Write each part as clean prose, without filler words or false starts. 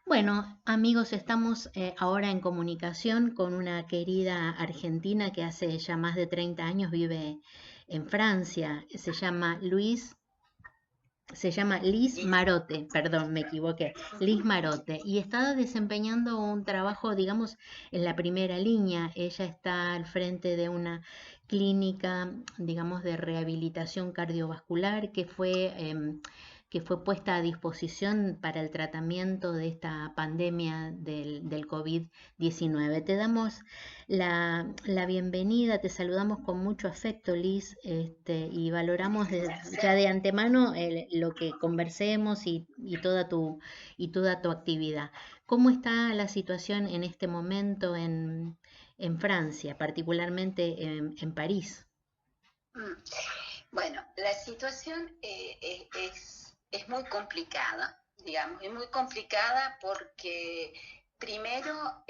Bueno, amigos, estamos ahora en comunicación con una querida argentina que hace ya más de 30 años vive en Francia. Se llama Liz Liz. Marote, perdón, me equivoqué, Liz Marote, y está desempeñando un trabajo, digamos, en la primera línea. Ella está al frente de una clínica, digamos, de rehabilitación cardiovascular que fue puesta a disposición para el tratamiento de esta pandemia del COVID-19. Te damos la bienvenida, te saludamos con mucho afecto, Liz, y valoramos ya de antemano lo que conversemos y toda tu actividad. ¿Cómo está la situación en este momento en Francia, particularmente en París? Mm. Bueno, la situación es muy complicada, digamos, es muy complicada porque primero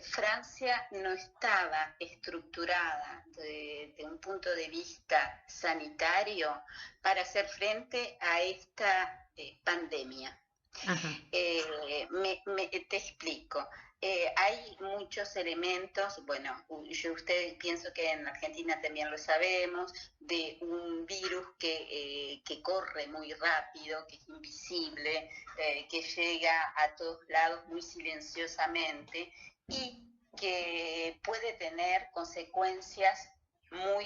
Francia no estaba estructurada de un punto de vista sanitario para hacer frente a esta pandemia. Ajá, Te explico. Hay muchos elementos, bueno, yo ustedes pienso que en Argentina también lo sabemos, de un virus que corre muy rápido, que es invisible, que llega a todos lados muy silenciosamente y que puede tener consecuencias muy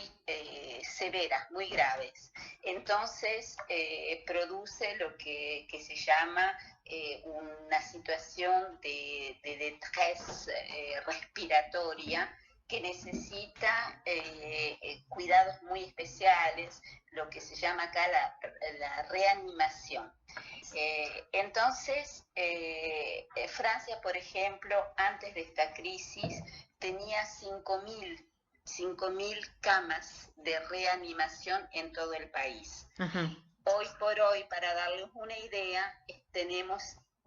severas, muy graves. Entonces produce lo que se llama una situación de estrés respiratoria que necesita cuidados muy especiales, lo que se llama acá la reanimación. Entonces, Francia, por ejemplo, antes de esta crisis, tenía 5.000 camas de reanimación en todo el país. ajá. Hoy por hoy, para darles una idea, tenemos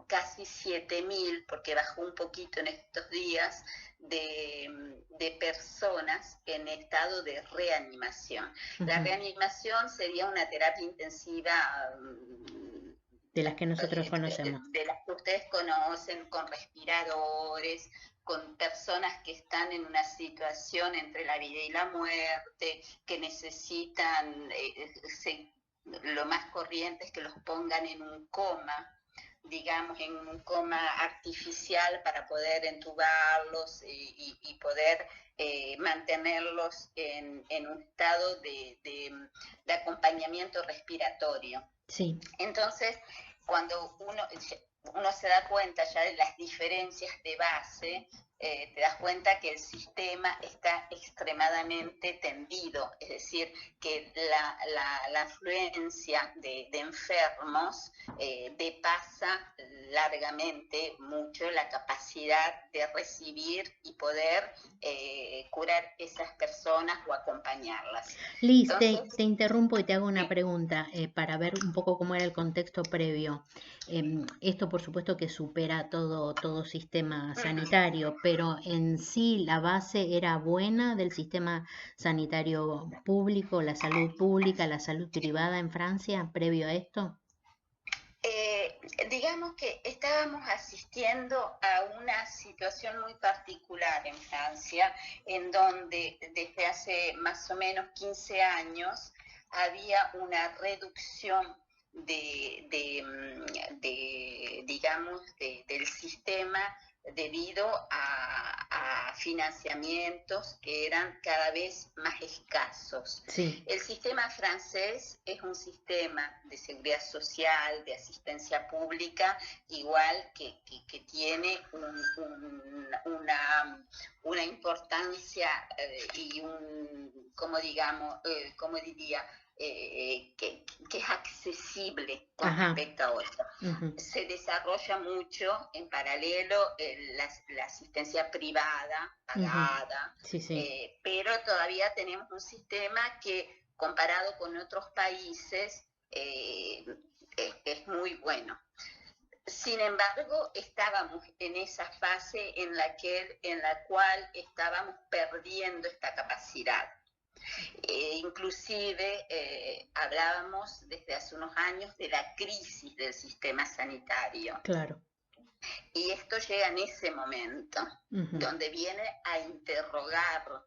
casi 7.000, porque bajó un poquito en estos días, de personas en estado de reanimación. La Ujú. reanimación sería una terapia intensiva De las que nosotros conocemos. de las que ustedes conocen, con respiradores, con personas que están en una situación entre la vida y la muerte, que necesitan, lo más corriente es que los pongan en un coma, digamos, en un coma artificial para poder entubarlos y poder mantenerlos en un estado de acompañamiento respiratorio. Sí. Entonces, cuando uno se da cuenta ya de las diferencias de base, te das cuenta que el sistema está extremadamente tendido, es decir, que la afluencia de enfermos depasa largamente mucho la capacidad de recibir y poder curar esas personas o acompañarlas. Liz, Entonces, te interrumpo y te hago una sí. pregunta para ver un poco cómo era el contexto previo. Esto, por supuesto, que supera todo sistema sanitario, pero en sí la base era buena del sistema sanitario público, la salud pública, la salud privada en Francia, previo a esto. Eh, digamos que estábamos asistiendo a una situación muy particular en Francia, en donde desde hace más o menos 15 años había una reducción digamos, del sistema debido a financiamientos que eran cada vez más escasos. Sí. El sistema francés es un sistema de seguridad social, de asistencia pública, igual que tiene una importancia y como diría, que es accesible con Ajá. respecto a otro. Ujú. Se desarrolla mucho en paralelo la asistencia privada, Ujú. pagada, Sí, sí. pero todavía tenemos un sistema que comparado con otros países es muy bueno. Sin embargo, estábamos en esa fase en la cual estábamos perdiendo esta capacidad. Inclusive hablábamos desde hace unos años de la crisis del sistema sanitario. Claro. Y esto llega en ese momento, donde viene a interrogar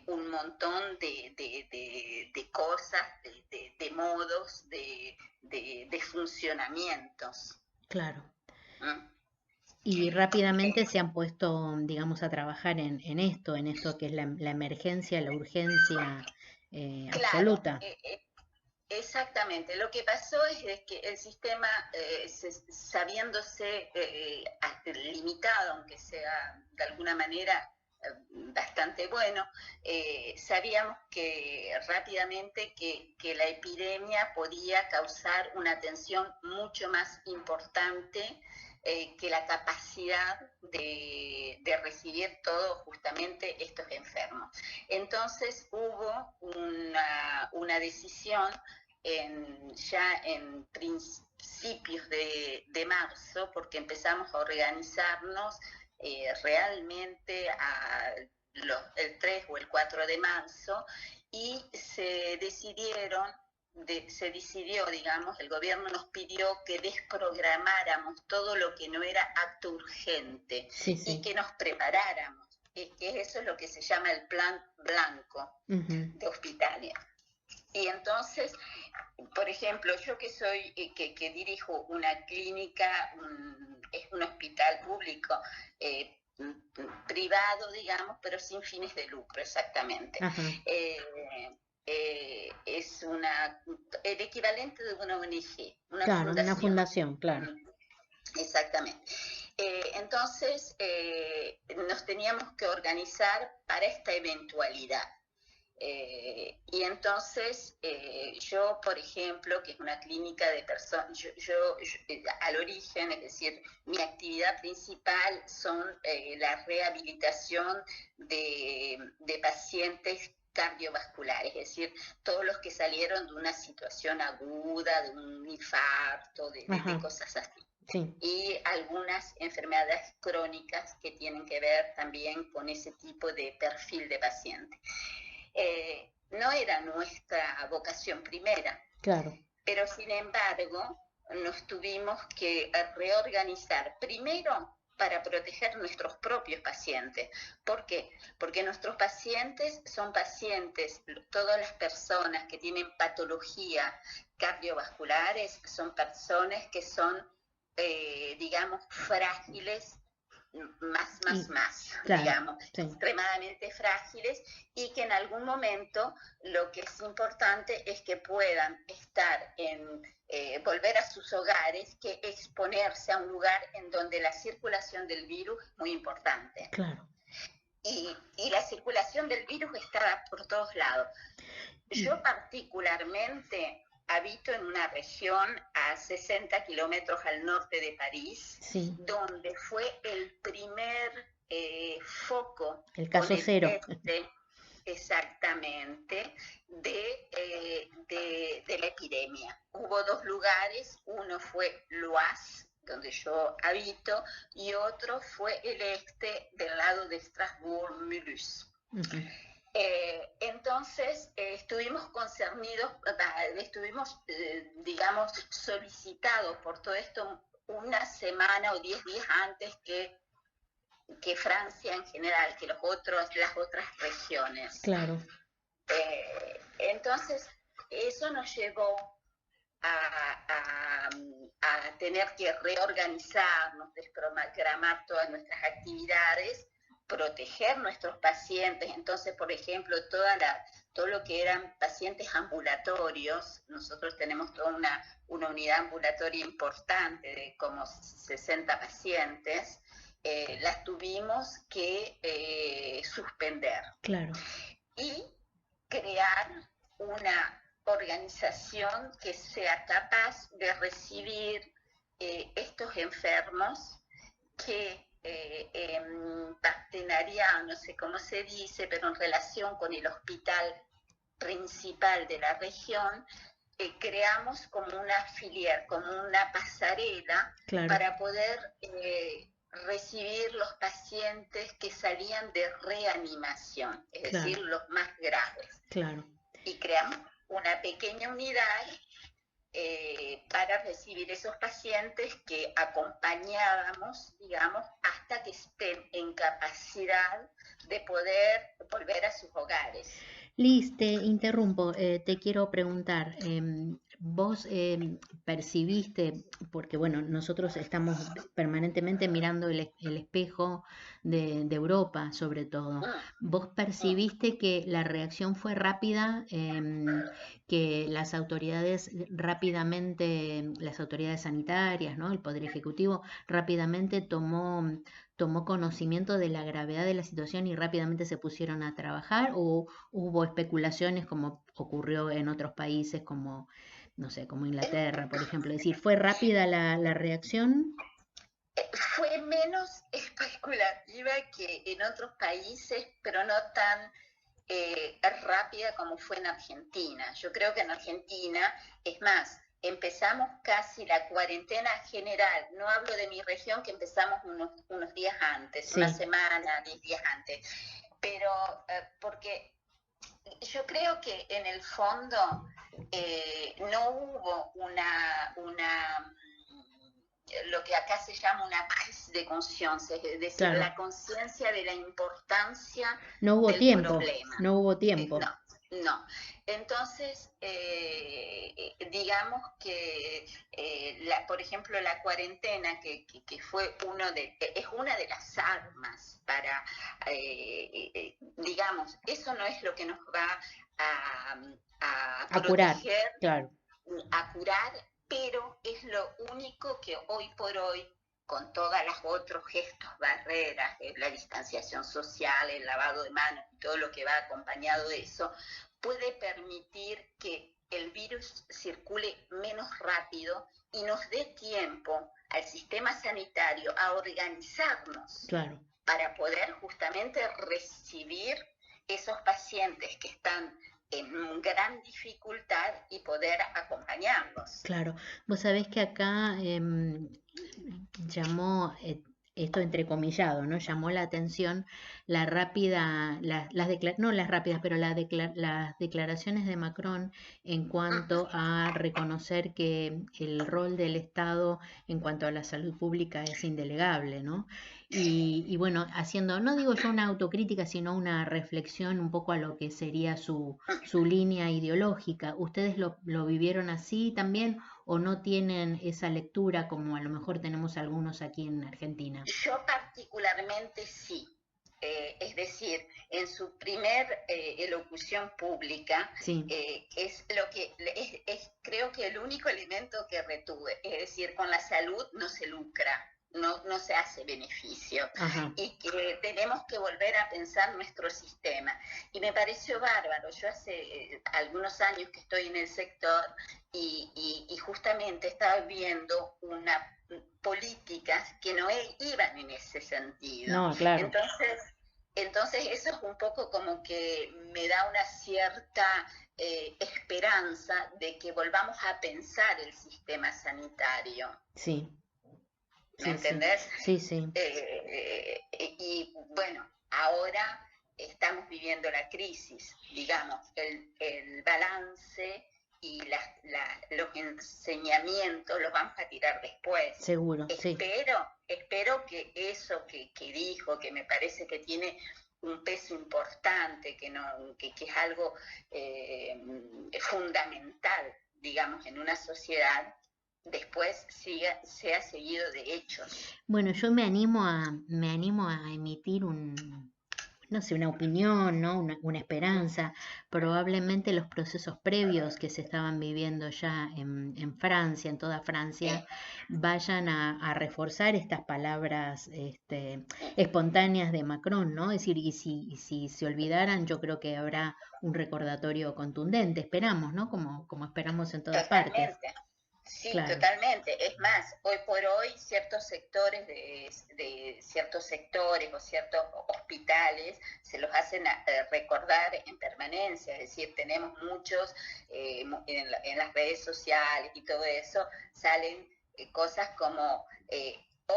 un montón de cosas, de modos, de funcionamientos. Claro. ¿Mm? Y rápidamente se han puesto, digamos, a trabajar en esto que es la emergencia, la urgencia Claro, absoluta. exactamente. Lo que pasó es de que el sistema, sabiéndose limitado, aunque sea de alguna manera bastante bueno, sabíamos que rápidamente que la epidemia podía causar una tensión mucho más importante que la capacidad de recibir todos justamente estos enfermos. Entonces hubo una decisión ya en principios de marzo, porque empezamos a organizarnos realmente el 3 o el 4 de marzo, y se decidió, digamos, el gobierno nos pidió que desprogramáramos todo lo que no era acto urgente, sí, sí. y que nos preparáramos, que eso es lo que se llama el plan blanco de hospitales. Y entonces, por ejemplo, yo que soy, que dirijo una clínica, es un hospital público, privado, digamos, pero sin fines de lucro, exactamente. Es el equivalente de una ONG, claro, fundación. Una fundación, claro. Exactamente. Entonces, nos teníamos que organizar para esta eventualidad. Y entonces yo, por ejemplo, que es una clínica de personas, yo al origen, es decir, mi actividad principal son la rehabilitación de pacientes cardiovasculares, es decir, todos los que salieron de una situación aguda, de un infarto, de cosas así. Sí. Y algunas enfermedades crónicas que tienen que ver también con ese tipo de perfil de paciente. No era nuestra vocación primera, claro, pero sin embargo nos tuvimos que reorganizar primero para proteger nuestros propios pacientes. ¿Por qué? Porque nuestros pacientes son pacientes, todas las personas que tienen patologías cardiovasculares son personas que son, digamos, frágiles, claro, digamos, sí, extremadamente frágiles, y que en algún momento lo que es importante es que puedan estar volver a sus hogares, que exponerse a un lugar en donde la circulación del virus es muy importante. Claro. Y la circulación del virus está por todos lados. Yo particularmente habito en una región a 60 kilómetros al norte de París, sí, donde fue el primer foco. El caso cero. Exactamente, de la epidemia. Hubo dos lugares, uno fue Loas, donde yo habito, y otro fue el del lado de Strasbourg-Mulhouse. Entonces estuvimos concernidos, estuvimos, digamos, solicitados por todo esto una semana o 10 días antes que Francia en general, que las otras regiones. Claro. Entonces, eso nos llevó a tener que reorganizarnos, desprogramar todas nuestras actividades, proteger nuestros pacientes. Entonces, por ejemplo, todo lo que eran pacientes ambulatorios, nosotros tenemos toda una unidad ambulatoria importante de como 60 pacientes, las tuvimos que suspender. Claro. Y crear una organización que sea capaz de recibir estos enfermos que en partenariado, no sé cómo se dice, pero en relación con el hospital principal de la región, creamos como una filial, como una pasarela, claro, para poder recibir los pacientes que salían de reanimación, es decir, los más graves. Claro. Y creamos una pequeña unidad para recibir esos pacientes que acompañábamos, digamos, hasta que estén en capacidad de poder volver a sus hogares. Liz, te interrumpo, te quiero preguntar, vos percibiste, porque bueno, nosotros estamos permanentemente mirando el espejo de Europa, sobre todo, ¿vos percibiste que la reacción fue rápida, que las autoridades rápidamente, las autoridades sanitarias, ¿no? El Poder Ejecutivo rápidamente tomó conocimiento de la gravedad de la situación y rápidamente se pusieron a trabajar, o hubo especulaciones como ocurrió en otros países como, no sé, como Inglaterra, por ejemplo? Es decir, ¿fue rápida la reacción? Fue menos especulativa que en otros países, pero no tan rápida como fue en Argentina. Yo creo que en Argentina, es más, empezamos casi la cuarentena general, no hablo de mi región, que empezamos unos días antes, Sí. una semana, 10 días antes, pero porque yo creo que en el fondo no hubo lo que acá se llama una prise de conciencia, es decir, Claro. la conciencia de la importancia No hubo del tiempo, problema. no hubo tiempo. No, no. Entonces, digamos que, por ejemplo, la cuarentena, que fue es una de las armas para, digamos, eso no es lo que nos va a curar, proteger, claro. a curar, pero es lo único que hoy por hoy, con todas las otros gestos, barreras, la distanciación social, el lavado de manos y todo lo que va acompañado de eso, puede permitir que el virus circule menos rápido y nos dé tiempo al sistema sanitario a organizarnos, claro, para poder justamente recibir esos pacientes que están en gran dificultad y poder acompañarlos. Claro, vos sabés que acá llamó, esto entrecomillado, ¿no? Llamó la atención la rápida, no las rápidas, pero las declaraciones de Macron en cuanto a reconocer que el rol del Estado en cuanto a la salud pública es indelegable, ¿no? Y bueno, haciendo, no digo yo una autocrítica, sino una reflexión un poco a lo que sería su línea ideológica. ¿Ustedes lo vivieron así también o no tienen esa lectura como a lo mejor tenemos algunos aquí en Argentina? Yo particularmente sí. Es decir, en su primer elocución pública, Sí. Es lo que creo que el único elemento que retuve, es decir, con la salud no se lucra, no se hace beneficio. Ajá. Y que tenemos que volver a pensar nuestro sistema. Y me pareció bárbaro. Yo hace algunos años que estoy en el sector y justamente estaba viendo una políticas que no iban en ese sentido. No, claro. Entonces eso es un poco como que me da una cierta esperanza de que volvamos a pensar el sistema sanitario. Sí. ¿Me entendés? Sí, sí. Y bueno, ahora estamos viviendo la crisis, digamos, el balance y los enseñamientos los vamos a tirar después. Seguro, sí. Espero que eso que dijo, que me parece que tiene un peso importante, que es algo fundamental, digamos, en una sociedad, después sea seguido de hechos. Bueno, yo me animo a emitir no sé, una opinión, ¿no? Una esperanza. Probablemente los procesos previos que se estaban viviendo ya en Francia, en toda Francia, vayan a reforzar estas palabras espontáneas de Macron, ¿no? Es decir, y si se olvidaran, yo creo que habrá un recordatorio contundente, esperamos, ¿no? Como esperamos en todas partes. Sí, claro. Totalmente. Es más, hoy por hoy ciertos sectores de ciertos sectores o ciertos hospitales se los hacen recordar en permanencia. Es decir, tenemos muchos en las redes sociales y todo eso, salen cosas como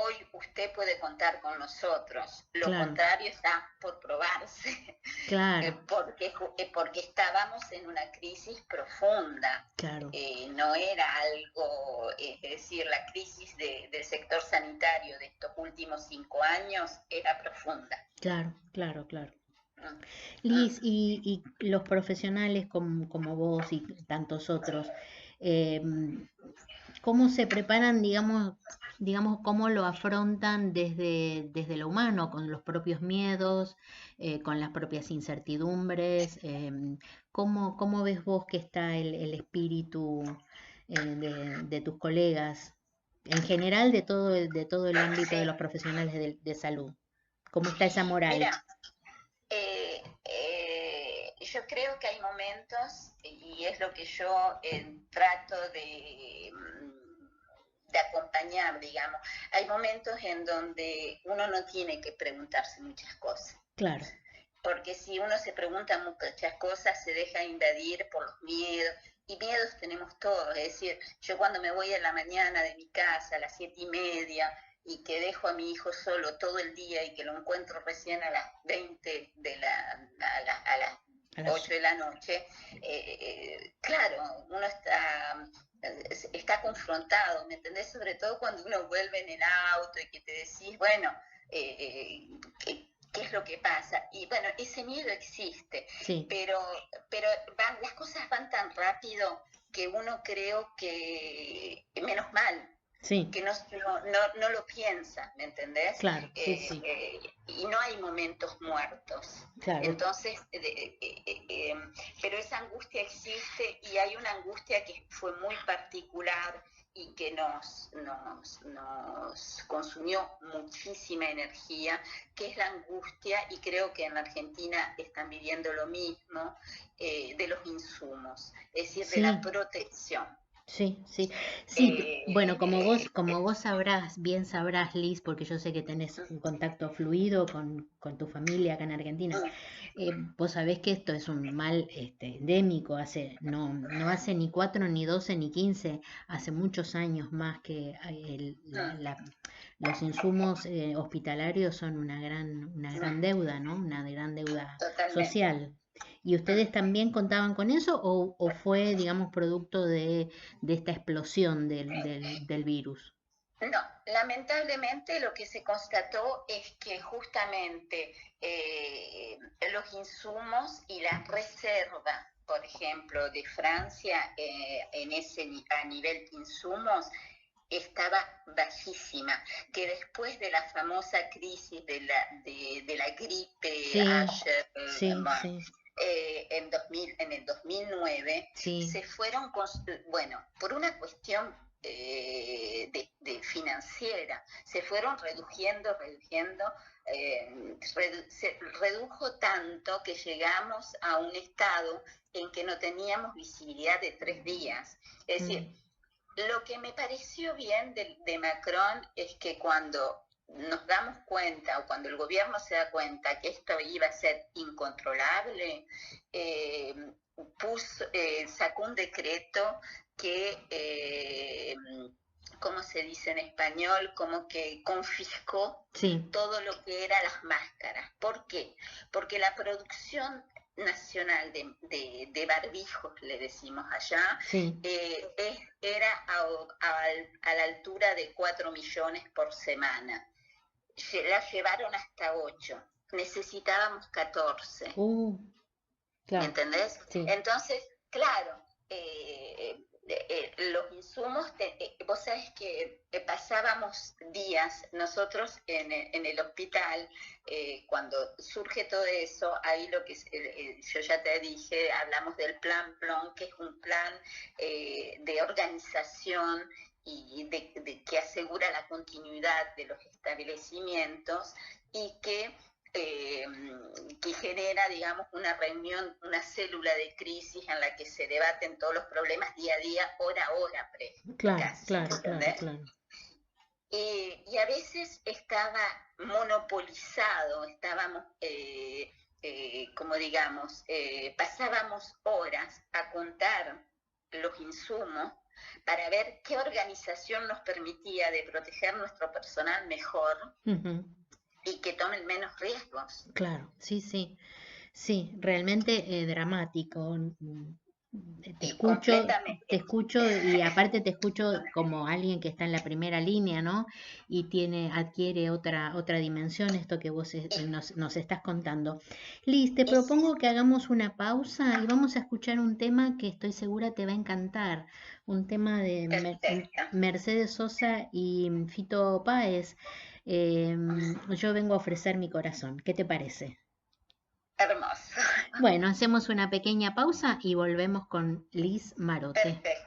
hoy usted puede contar con nosotros. Lo claro, contrario está por probarse, claro, porque estábamos en una crisis profunda. claro, No era algo, es decir, la crisis del sector sanitario de estos últimos 5 años era profunda. claro, claro, claro. Mm, Liz, mm. y los profesionales como vos y tantos otros, eh, ¿cómo se preparan, digamos, cómo lo afrontan desde lo humano, con los propios miedos, con las propias incertidumbres? ¿Cómo ves vos que está el espíritu de tus colegas, en general de todo el ámbito de Sí, los profesionales de salud? ¿Cómo está esa moral? mira, yo creo que hay momentos, y es lo que yo trato de acompañar, digamos, hay momentos en donde uno no tiene que preguntarse muchas cosas, Claro, porque si uno se pregunta muchas cosas se deja invadir por los miedos, y miedos tenemos todos, es decir, yo cuando me voy a la mañana de mi casa a las 7:30 y que dejo a mi hijo solo todo el día y que lo encuentro recién a las 20 a las a las, 8 de la noche, claro, uno está confrontado, ¿me entendés? Sobre todo cuando uno vuelve en el auto y que te decís, bueno, ¿qué es lo que pasa? Y bueno, ese miedo existe, sí, pero, las cosas van tan rápido que uno creo que, menos mal, sí, que no lo piensa, ¿me entendés? claro, sí, sí, Y no hay momentos muertos. claro. Entonces, pero esa angustia existe y hay una angustia que fue muy particular y que nos consumió muchísima energía, que es la angustia, y creo que en la Argentina están viviendo lo mismo, de los insumos, es decir, de la Sí, protección. sí, sí, sí. Bueno, Eh, como vos sabrás, bien sabrás, Liz, porque yo sé que tenés un contacto fluido con tu familia acá en Argentina. Vos sabés que esto es un mal endémico, no hace ni 4, ni 12, ni 15, hace muchos años más que los insumos hospitalarios son una gran deuda, ¿no? Una gran deuda Totalmente. social. ¿Y ustedes también contaban con eso o fue, digamos, producto de esta explosión del virus? No, lamentablemente lo que se constató es que justamente los insumos y la reserva, por ejemplo, de Francia a nivel insumos estaba bajísima, que después de la famosa crisis de la gripe Sí, Asher, sí, sí, en el 2009, sí, se fueron, bueno, por una cuestión financiera, se fueron reduciendo, se redujo tanto que llegamos a un estado en que no teníamos visibilidad de 3 días. Es mm, decir, lo que me pareció bien de Macron es que cuando nos damos cuenta o cuando el gobierno se da cuenta que esto iba a ser incontrolable, eh, sacó un decreto que, ¿cómo se dice en español? Como que confiscó sí, todo lo que eran las máscaras. ¿Por qué? Porque la producción nacional de barbijos, le decimos allá, sí. era a la altura de 4 millones por semana. La llevaron hasta 8. Necesitábamos 14. Uh, ¿Me claro, entendés? sí, Entonces, claro, los insumos, vos sabés que pasábamos días nosotros en el hospital, cuando surge todo eso, ahí lo que yo ya te dije, hablamos del plan PLON, que es un plan de organización y que asegura la continuidad de los establecimientos y eh, que genera, digamos, una reunión, una célula de crisis en la que se debaten todos los problemas día a día, hora a hora, claro, casi, claro, claro, ¿entendés? claro. Y a veces estaba monopolizado, estábamos, como digamos, pasábamos horas a contar los insumos para ver qué organización nos permitía de proteger nuestro personal mejor Ujú. y que tomen menos riesgos. Claro, sí, sí. Sí, realmente dramático. Y completamente. Te escucho y aparte te escucho como alguien que está en la primera línea, ¿no? Y adquiere otra dimensión esto que vos nos estás contando. Liz, te Y sí, propongo que hagamos una pausa y vamos a escuchar un tema que estoy segura te va a encantar, un tema de perfecto. Mercedes Sosa y Fito Páez. Yo vengo a ofrecer mi corazón. ¿Qué te parece? Hermoso. Bueno, hacemos una pequeña pausa y volvemos con Liz Marote. Perfecto.